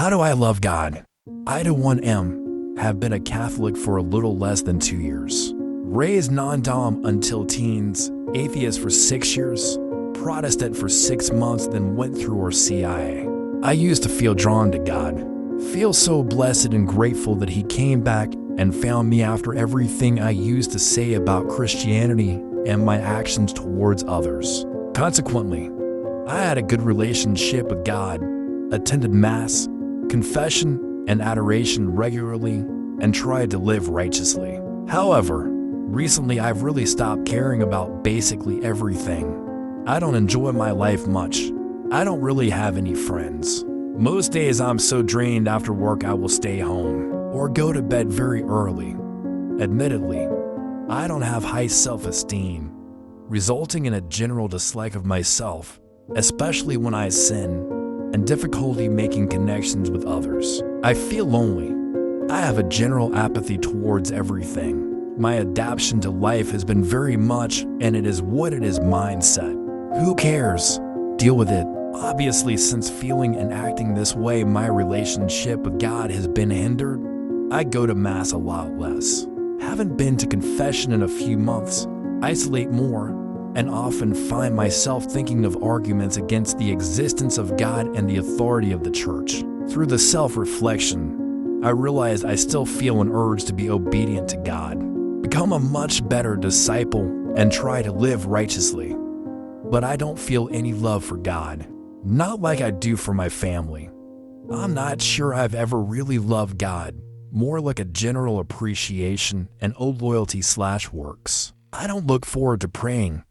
How do I love God? I, to 1M, have been a Catholic for a little less than 2 years. Raised non-dom until teens, atheist for 6 years, Protestant for 6 months, then went through our CIA. I used to feel drawn to God, feel so blessed and grateful that He came back and found me after everything I used to say about Christianity and my actions towards others. Consequently, I had a good relationship with God, attended Mass, confession, and adoration regularly, and tried to live righteously. However, recently I've really stopped caring about basically everything. I don't enjoy my life much. I don't really have any friends. Most days I'm so drained after work I will stay home or go to bed very early. Admittedly, I don't have high self-esteem, resulting in a general dislike of myself, especially when I sin, and difficulty making connections with others. I feel lonely. I have a general apathy towards everything. My adaptation to life has been very much, and it is what it is mindset. Who cares? Deal with it. Obviously, since feeling and acting this way, my relationship with God has been hindered. I go to Mass a lot less. Haven't been to confession in a few months. Isolate more, and often find myself thinking of arguments against the existence of God and the authority of the church. Through the self-reflection, I realize I still feel an urge to be obedient to God, become a much better disciple, and try to live righteously. But I don't feel any love for God, not like I do for my family. I'm not sure I've ever really loved God, more like a general appreciation and old loyalty/works. I don't look forward to praying,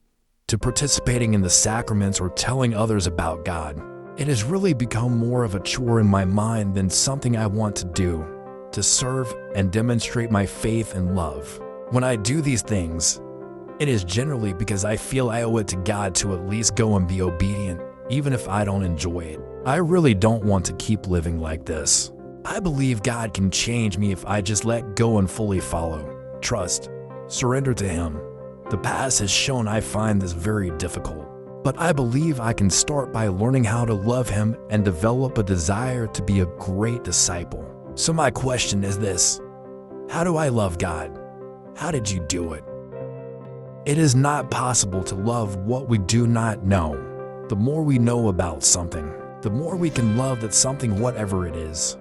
to participating in the sacraments, or telling others about God. It has really become more of a chore in my mind than something I want to do, to serve and demonstrate my faith and love. When I do these things, it is generally because I feel I owe it to God to at least go and be obedient, even if I don't enjoy it. I really don't want to keep living like this. I believe God can change me if I just let go and fully follow, trust, surrender to Him. The past has shown I find this very difficult, but I believe I can start by learning how to love Him and develop a desire to be a great disciple. So my question is this: how do I love God? How did you do it? It is not possible to love what we do not know. The more we know about something, the more we can love that something, whatever it is.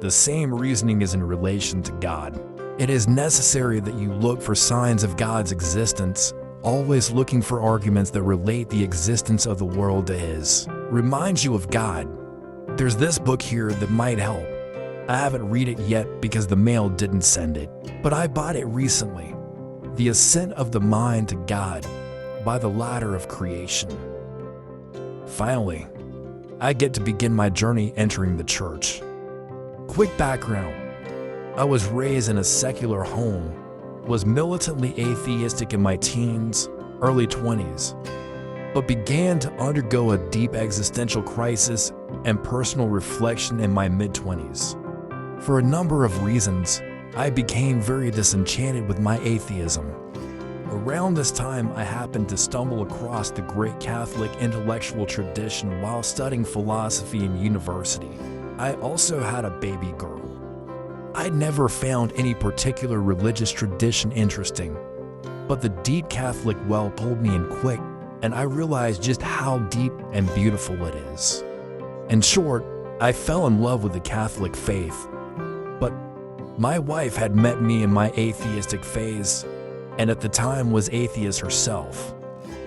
The same reasoning is in relation to God. It is necessary that you look for signs of God's existence, always looking for arguments that relate the existence of the world to His. Reminds you of God. There's this book here that might help. I haven't read it yet because the mail didn't send it, but I bought it recently. The Ascent of the Mind to God by the Ladder of Creation. Finally, I get to begin my journey entering the church. Quick background. I was raised in a secular home, was militantly atheistic in my teens, early 20s, but began to undergo a deep existential crisis and personal reflection in my mid-20s. For a number of reasons, I became very disenchanted with my atheism. Around this time, I happened to stumble across the great Catholic intellectual tradition while studying philosophy in university. I also had a baby girl. I'd never found any particular religious tradition interesting, but the deep Catholic well pulled me in quick, and I realized just how deep and beautiful it is. In short, I fell in love with the Catholic faith, but my wife had met me in my atheistic phase, and at the time was atheist herself.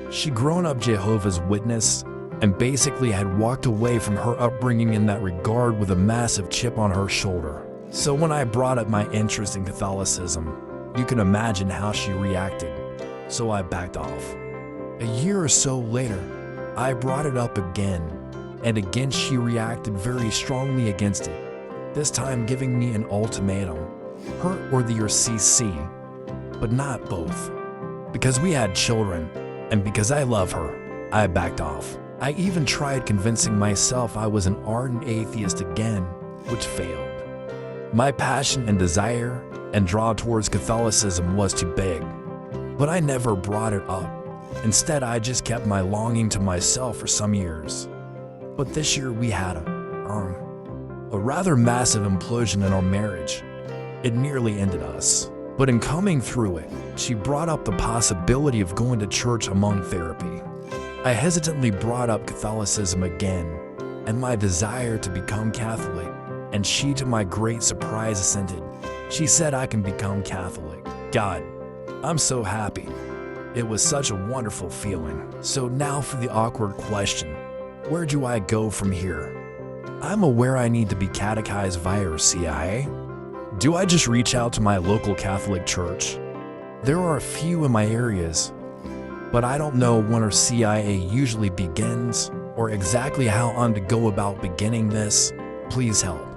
She'd grown up Jehovah's Witness, and basically had walked away from her upbringing in that regard with a massive chip on her shoulder. So when I brought up my interest in Catholicism, you can imagine how she reacted, so I backed off. A year or so later, I brought it up again, and again she reacted very strongly against it, this time giving me an ultimatum, her or the CC, but not both. Because we had children, and because I love her, I backed off. I even tried convincing myself I was an ardent atheist again, which failed. My passion and desire and draw towards Catholicism was too big, but I never brought it up. Instead, I just kept my longing to myself for some years. But this year we had a rather massive implosion in our marriage. It nearly ended us. But in coming through it, she brought up the possibility of going to church among therapy. I hesitantly brought up Catholicism again and my desire to become Catholic, and she, to my great surprise, assented. She said I can become Catholic. God, I'm so happy. It was such a wonderful feeling. So now for the awkward question. Where do I go from here? I'm aware I need to be catechized via CIA. Do I just reach out to my local Catholic church? There are a few in my areas, but I don't know when our CIA usually begins or exactly how I'm to go about beginning this. Please help.